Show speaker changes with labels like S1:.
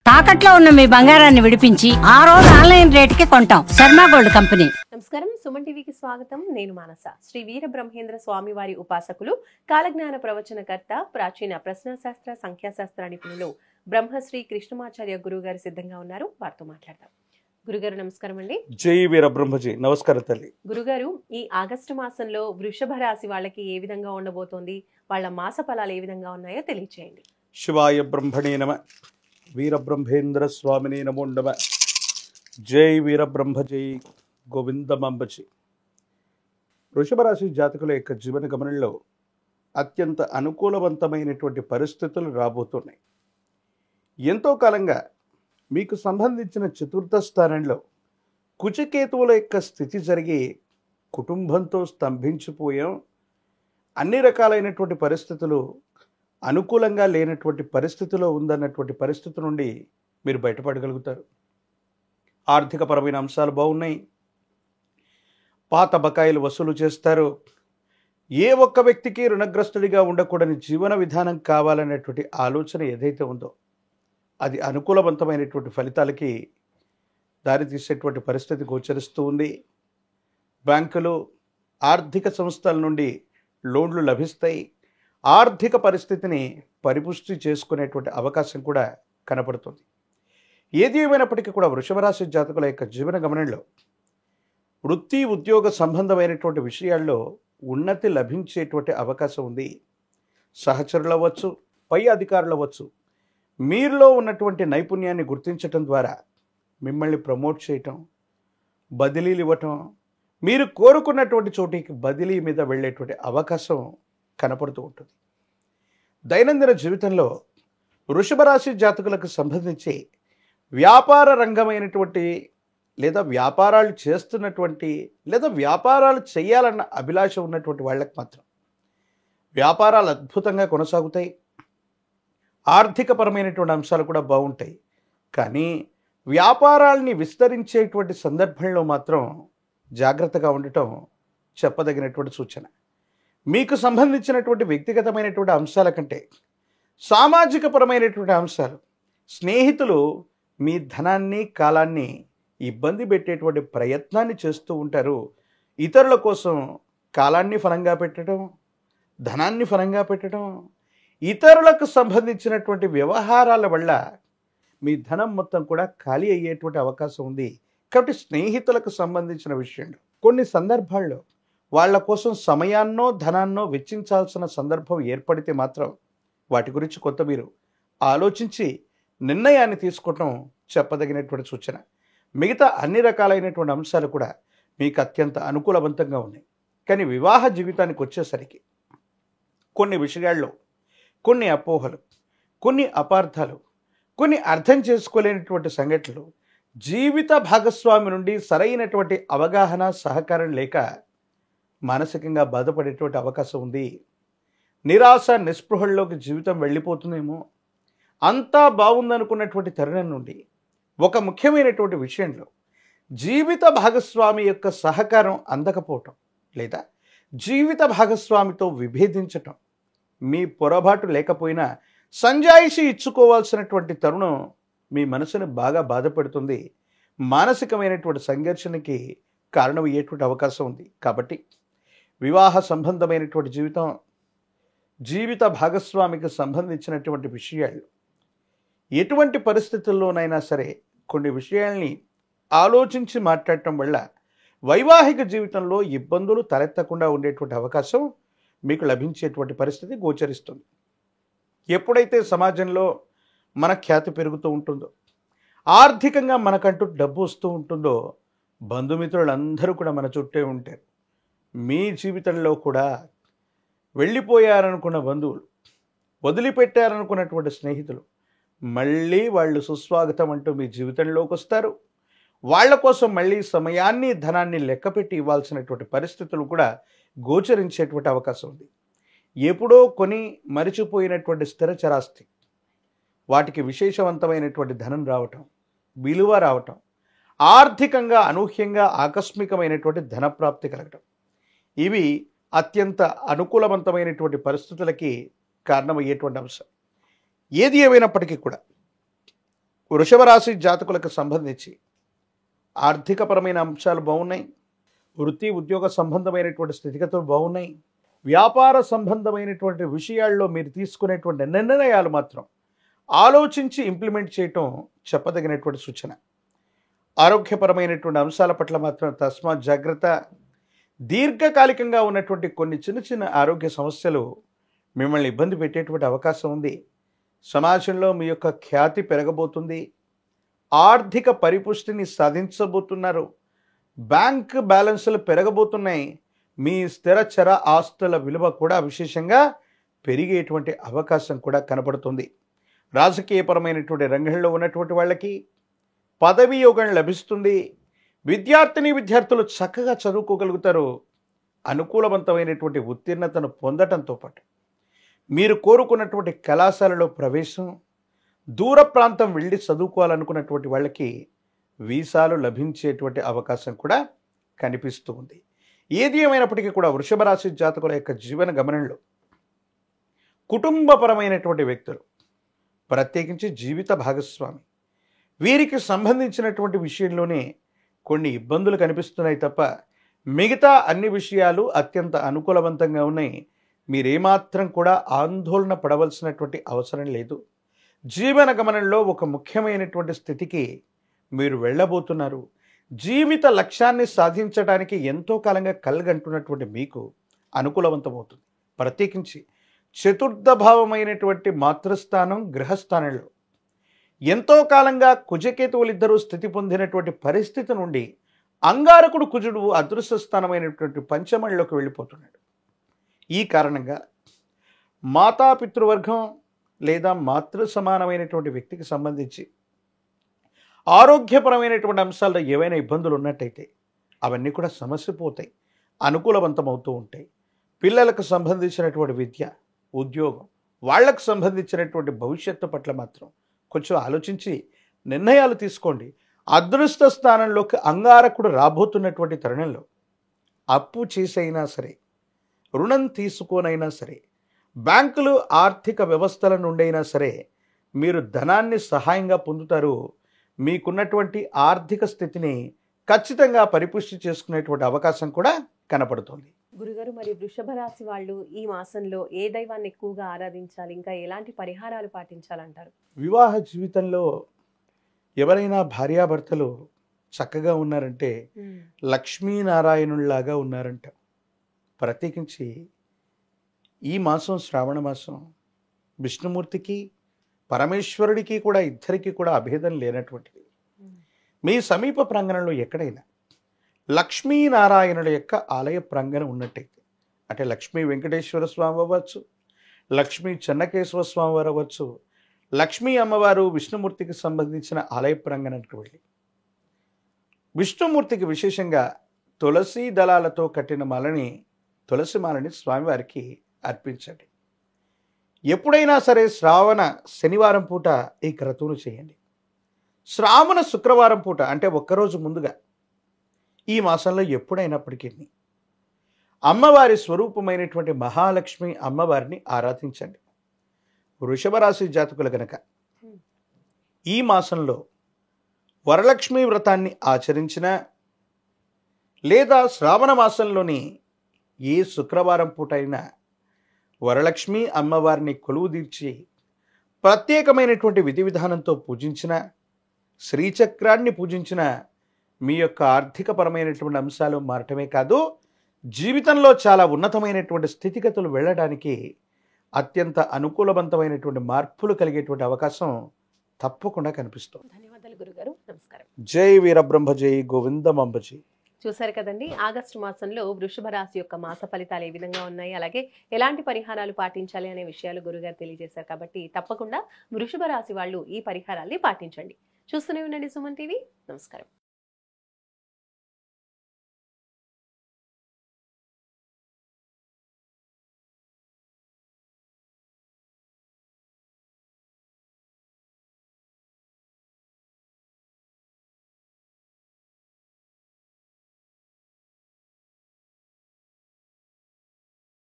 S1: తాకట్లో ఉన్న మీ బంగారాన్ని విడిపించి ఆ రోజు ఆన్లైన్ రేటుకి కొంటాం. Sharma gold company.
S2: నమస్కారం, సుమన్ టీవీకి స్వాగతం. నేను మానస. శ్రీ వీర బ్రహ్మేంద్ర స్వామి వారి ఉపాసకులు, కాలజ్ఞాన ప్రవచనకర్త, ప్రాచీన ప్రశ్నశాస్త్ర సంఖ్యాశాస్త్ర నిపుణులు బ్రహ్మశ్రీ కృష్ణమాచార్య గురువు గారు సిద్ధంగా ఉన్నారు. వారితో మాట్లాడదాం. గురుగారు నమస్కారం అండి.
S3: జై వీర బ్రహ్మజీ. నమస్కారం తల్లి.
S2: గురుగారు, ఈ ఆగస్టు మాసంలో వృషభ రాశి వాళ్ళకి ఏ విధంగా ఉండబోతోంది, వాళ్ళ మాస ఫలాలు ఏ విధంగా ఉన్నాయో తెలియచేయండి.
S3: శివాయ బ్రహ్మణే నమ. వీర బ్రహ్మేంద్ర స్వామిని నమో నమ. జై వీర బ్రహ్మజీ. గోవిందమంబజీ. వృషభ రాశి జాతకుల యొక్క జీవన గమనంలో అత్యంత అనుకూలవంతమైనటువంటి పరిస్థితులు రాబోతున్నాయి. ఎంతో కాలంగా మీకు సంబంధించిన చతుర్థ స్థానంలో కుజకేతువుల యొక్క స్థితి జరిగి కుటుంబంతో స్తంభించిపోయాం. అన్ని రకాలైనటువంటి పరిస్థితులు అనుకూలంగా లేనటువంటి పరిస్థితిలో ఉందన్నటువంటి పరిస్థితి నుండి మీరు బయటపడగలుగుతారు. ఆర్థికపరమైన అంశాలు బాగున్నాయి. పాత బకాయిలు వసూలు చేస్తారు. ఏ ఒక్క వ్యక్తికి రుణగ్రస్తుడిగా ఉండకూడని జీవన విధానం కావాలనేటువంటి ఆలోచన ఏదైతే ఉందో అది అనుకూలవంతమైనటువంటి ఫలితాలకి దారితీసేటువంటి పరిస్థితి గోచరిస్తూ ఉంది. బ్యాంకులు, ఆర్థిక సంస్థల నుండి లోన్లు లభిస్తాయి. ఆర్థిక పరిస్థితిని పరిపుష్టి చేసుకునేటువంటి అవకాశం కూడా కనపడుతుంది. ఏది ఏమైనప్పటికీ కూడా వృషభ రాశి జాతకుల యొక్క జీవన గమనంలో వృత్తి, ఉద్యోగ సంబంధమైనటువంటి విషయాల్లో ఉన్నతి లభించేటువంటి అవకాశం ఉంది. సహచరులు అవ్వచ్చు, పై అధికారులు అవ్వచ్చు, మీరులో ఉన్నటువంటి నైపుణ్యాన్ని గుర్తించటం ద్వారా మిమ్మల్ని ప్రమోట్ చేయటం, బదిలీలు ఇవ్వటం, మీరు కోరుకున్నటువంటి చోటికి బదిలీ మీద వెళ్ళేటువంటి అవకాశం కనపడుతూ ఉంటుంది. దైనందిన జీవితంలో వృషభ రాశి జాతకులకు సంబంధించి వ్యాపార రంగమైనటువంటి లేదా వ్యాపారాలు చేస్తున్నటువంటి లేదా వ్యాపారాలు చేయాలన్న అభిలాష ఉన్నటువంటి వాళ్ళకి మాత్రం వ్యాపారాలు అద్భుతంగా కొనసాగుతాయి. ఆర్థికపరమైనటువంటి అంశాలు కూడా బాగుంటాయి. కానీ వ్యాపారాల్ని విస్తరించేటువంటి సందర్భంలో మాత్రం జాగ్రత్తగా ఉండటం చెప్పదగినటువంటి సూచన. మీకు సంబంధించినటువంటి వ్యక్తిగతమైనటువంటి అంశాల కంటే సామాజిక పరమైనటువంటి అంశాలు, స్నేహితులు మీ ధనాన్ని, కాలాన్ని ఇబ్బంది పెట్టేటువంటి ప్రయత్నాన్ని చేస్తూ ఉంటారు. ఇతరుల కోసం కాలాన్ని ఫలంగా పెట్టడం, ధనాన్ని ఫలంగా పెట్టడం, ఇతరులకు సంబంధించినటువంటి వ్యవహారాల వల్ల మీ ధనం మొత్తం కూడా ఖాళీ అయ్యేటువంటి అవకాశం ఉంది. కాబట్టి స్నేహితులకు సంబంధించిన విషయంలో కొన్ని సందర్భాల్లో వాళ్ళ కోసం సమయాన్నో ధనాన్నో వెచ్చించాల్సిన సందర్భం ఏర్పడితే మాత్రం వాటి గురించి కొంత మీరు ఆలోచించి నిర్ణయాన్ని తీసుకోవటం చెప్పదగినటువంటి సూచన. మిగతా అన్ని రకాలైనటువంటి అంశాలు కూడా మీకు అత్యంత అనుకూలవంతంగా ఉన్నాయి. కానీ వివాహ జీవితానికి వచ్చేసరికి కొన్ని విషయాల్లో కొన్ని అపోహలు, కొన్ని అపార్థాలు, కొన్ని అర్థం చేసుకోలేనటువంటి సంఘటనలు, జీవిత భాగస్వామి నుండి సరైనటువంటి అవగాహన, సహకారం లేక మానసికంగా బాధపడేటువంటి అవకాశం ఉంది. నిరాశ, నిస్పృహల్లోకి జీవితం వెళ్ళిపోతుందేమో. అంతా బాగుందనుకున్నటువంటి తరుణం నుండి ఒక ముఖ్యమైనటువంటి విషయంలో జీవిత భాగస్వామి యొక్క సహకారం అందకపోవటం లేదా జీవిత భాగస్వామితో విభేదించటం, మీ పొరపాటు లేకపోయినా సంజాయిషి ఇచ్చుకోవాల్సినటువంటి తరుణం మీ మనసును బాగా బాధపెడుతుంది. మానసికమైనటువంటి సంఘర్షణకి కారణమయ్యేటువంటి అవకాశం ఉంది. కాబట్టి వివాహ సంబంధమైనటువంటి జీవితం, జీవిత భాగస్వామికి సంబంధించినటువంటి విషయాలు ఎటువంటి పరిస్థితుల్లోనైనా సరే కొన్ని విషయాల్ని ఆలోచించి మాట్లాడటం వల్ల వైవాహిక జీవితంలో ఇబ్బందులు తలెత్తకుండా ఉండేటువంటి అవకాశం మీకు లభించేటువంటి పరిస్థితి గోచరిస్తుంది. ఎప్పుడైతే సమాజంలో మన ఖ్యాతి పెరుగుతూ ఉంటుందో, ఆర్థికంగా మనకంటూ డబ్బు వస్తూ ఉంటుందో, బంధుమిత్రులందరూ కూడా మన చుట్టే ఉంటారు. మీ జీవితంలో కూడా వెళ్ళిపోయారనుకున్న బంధువులు, వదిలిపెట్టారనుకున్నటువంటి స్నేహితులు మళ్ళీ వాళ్ళు సుస్వాగతం అంటూ మీ జీవితంలోకి వస్తారు. వాళ్ళ కోసం మళ్ళీ సమయాన్ని, ధనాన్ని లెక్కపెట్టి ఇవ్వాల్సినటువంటి పరిస్థితులు కూడా గోచరించేటువంటి అవకాశం ఉంది. ఎప్పుడో కొని మరిచిపోయినటువంటి స్థిరచరాస్తి, వాటికి విశేషవంతమైనటువంటి ధనం రావటం, విలువ రావటం, ఆర్థికంగా అనూహ్యంగా ఆకస్మికమైనటువంటి ధనప్రాప్తి కలగటం, ఇవి అత్యంత అనుకూలవంతమైనటువంటి పరిస్థితులకి కారణమయ్యేటువంటి అంశం. ఏది ఏమైనప్పటికీ కూడా వృషభ రాశి జాతకులకు సంబంధించి ఆర్థికపరమైన అంశాలు బాగున్నాయి. వృత్తి ఉద్యోగ సంబంధమైనటువంటి స్థితిగతులు బాగున్నాయి. వ్యాపార సంబంధమైనటువంటి విషయాల్లో మీరు తీసుకునేటువంటి నిర్ణయాలు మాత్రం ఆలోచించి ఇంప్లిమెంట్ చేయటం చెప్పదగినటువంటి సూచన. ఆరోగ్యపరమైనటువంటి అంశాల పట్ల మాత్రం తస్మాత్ జాగ్రత్త. దీర్ఘకాలికంగా ఉన్నటువంటి కొన్ని చిన్న చిన్న ఆరోగ్య సమస్యలు మిమ్మల్ని ఇబ్బంది పెట్టేటువంటి అవకాశం ఉంది. సమాజంలో మీ యొక్క ఖ్యాతి పెరగబోతుంది. ఆర్థిక పరిపుష్టిని సాధించబోతున్నారు. బ్యాంక్ బ్యాలెన్సులు పెరగబోతున్నాయి. మీ స్థిర చర ఆస్తుల విలువ కూడా విశేషంగా పెరిగేటువంటి అవకాశం కూడా కనపడుతుంది. రాజకీయపరమైనటువంటి రంగంలో ఉన్నటువంటి వాళ్ళకి పదవి యోగం లభిస్తుంది. విద్యార్థులు చక్కగా చదువుకోగలుగుతారు. అనుకూలవంతమైనటువంటి ఉత్తీర్ణతను పొందటంతో పాటు మీరు కోరుకున్నటువంటి కళాశాలలో ప్రవేశం, దూర ప్రాంతం వెళ్ళి చదువుకోవాలనుకున్నటువంటి వాళ్ళకి వీసాలు లభించేటువంటి అవకాశం కూడా కనిపిస్తూ ఉంది. ఏది ఏమైనప్పటికీ కూడా వృషభ రాశి జాతకుల యొక్క జీవన గమనంలో కుటుంబపరమైనటువంటి వ్యక్తులు, ప్రత్యేకించి జీవిత భాగస్వామి, వీరికి సంబంధించినటువంటి విషయంలోనే కొన్ని ఇబ్బందులు కనిపిస్తున్నాయి తప్ప మిగతా అన్ని విషయాలు అత్యంత అనుకూలవంతంగా ఉన్నాయి. మీరేమాత్రం కూడా ఆందోళన పడవలసినటువంటి అవసరం లేదు. జీవన గమనంలో ఒక ముఖ్యమైనటువంటి స్థితికి మీరు వెళ్ళబోతున్నారు. జీవిత లక్ష్యాన్ని సాధించడానికి ఎంతో కాలంగా కలగంటున్నటువంటి మీకు అనుకూలవంతమవుతుంది. ప్రత్యేకించి చతుర్థ భావమైనటువంటి మాతృస్థానం, గృహస్థానంలో ఎంతో కాలంగా కుజకేతువులిద్దరూ స్థితి పొందినటువంటి పరిస్థితి నుండి అంగారకుడు కుజుడు అదృశ్య స్థానమైనటువంటి పంచమంలోకి వెళ్ళిపోతున్నాడు. ఈ కారణంగా మాతాపితృవర్గం లేదా మాతృ సమానమైనటువంటి వ్యక్తికి సంబంధించి ఆరోగ్యపరమైనటువంటి అంశాల్లో ఏవైనా ఇబ్బందులు ఉన్నట్టయితే అవన్నీ కూడా సమస్యపోతాయి, అనుకూలవంతమవుతూ ఉంటాయి. పిల్లలకు సంబంధించినటువంటి విద్య, ఉద్యోగం, వాళ్లకు సంబంధించినటువంటి భవిష్యత్తు పట్ల మాత్రం కొంచెం ఆలోచించి నిర్ణయాలు తీసుకోండి. అదృష్ట స్థానంలోకి అంగారకుడు రాబోతున్నటువంటి తరుణంలో అప్పు చేసైనా సరే, రుణం తీసుకోనైనా సరే, బ్యాంకులు ఆర్థిక వ్యవస్థల నుండైనా సరే మీరు ధనాన్ని సహాయంగా పొందుతారు. మీకున్నటువంటి ఆర్థిక స్థితిని ఖచ్చితంగా పరిపుష్టి చేసుకునేటువంటి అవకాశం కూడా కనపడుతుంది.
S2: గురుగారు, మరి వృషభ రాశి వాళ్ళు ఈ మాసంలో ఏ దైవాన్ని ఎక్కువగా ఆరాధించాలి, ఇంకా ఎలాంటి పరిహారాలు పాటించాలంటారు?
S3: వివాహ జీవితంలో ఎవరైనా భార్యాభర్తలు చక్కగా ఉన్నారంటే లక్ష్మీనారాయణుల్లాగా ఉన్నారంట. ప్రత్యేకించి ఈ మాసం, శ్రావణ మాసం, విష్ణుమూర్తికి పరమేశ్వరుడికి కూడా ఇద్దరికి కూడా అభేదం లేనటువంటిది. మీ సమీప ప్రాంగణంలో ఎక్కడైనా లక్ష్మీనారాయణుల యొక్క ఆలయ ప్రాంగణం ఉన్నట్టయితే, అంటే లక్ష్మీ వెంకటేశ్వర స్వామి అవ్వచ్చు, లక్ష్మీ చెన్నకేశ్వర స్వామి వారు అవ్వచ్చు, లక్ష్మీ అమ్మవారు విష్ణుమూర్తికి సంబంధించిన ఆలయ ప్రాంగణానికి వెళ్ళి విష్ణుమూర్తికి విశేషంగా తులసి దళాలతో కట్టిన తులసి మాలని స్వామివారికి అర్పించండి. ఎప్పుడైనా సరే శ్రావణ శనివారం పూట ఈ క్రతువును చేయండి. శ్రావణ శుక్రవారం పూట, అంటే ఒక్కరోజు ముందుగా ఈ మాసంలో ఎప్పుడైనప్పటికీ అమ్మవారి స్వరూపమైనటువంటి మహాలక్ష్మి అమ్మవారిని ఆరాధించండి. వృషభ రాశి జాతకులు గనక ఈ మాసంలో వరలక్ష్మి వ్రతాన్ని ఆచరించినా లేదా శ్రావణ మాసంలోని ఏ శుక్రవారం పూట అయినా వరలక్ష్మి అమ్మవారిని కొలువు తీర్చి ప్రత్యేకమైనటువంటి విధి విధానంతో పూజించిన, శ్రీచక్రాన్ని పూజించిన మీ యొక్క ఆర్థికపరమైనటువంటి అంశాలు మారటమే కాదు, జీవితంలో చాలా ఉన్నతమైనటువంటి స్థితిగతులు వెళ్ళడానికి అత్యంత అనుకూలవంతమైనటువంటి మార్పులు కలిగేటువంటి అవకాశం తప్పకుండా కనిపిస్తుంది.
S2: ధన్యవాదాలు గురుగారు, నమస్కారం.
S3: జై వీరబ్రహ్మ, జై గోవిందమంబజీ.
S2: చూశారు కదండి, ఆగస్టు మాసంలో వృషభ రాశి యొక్క మాస ఫలితాలు ఏ విధంగా ఉన్నాయి, అలాగే ఎలాంటి పరిహారాలు పాటించాలి అనే విషయాలు గురుగారు తెలియజేశారు. కాబట్టి తప్పకుండా వృషభ రాశి వాళ్ళు ఈ పరిహారాల్ని పాటించండి. చూస్తూనే ఉండండి సుమన్ టీవీ. నమస్కారం.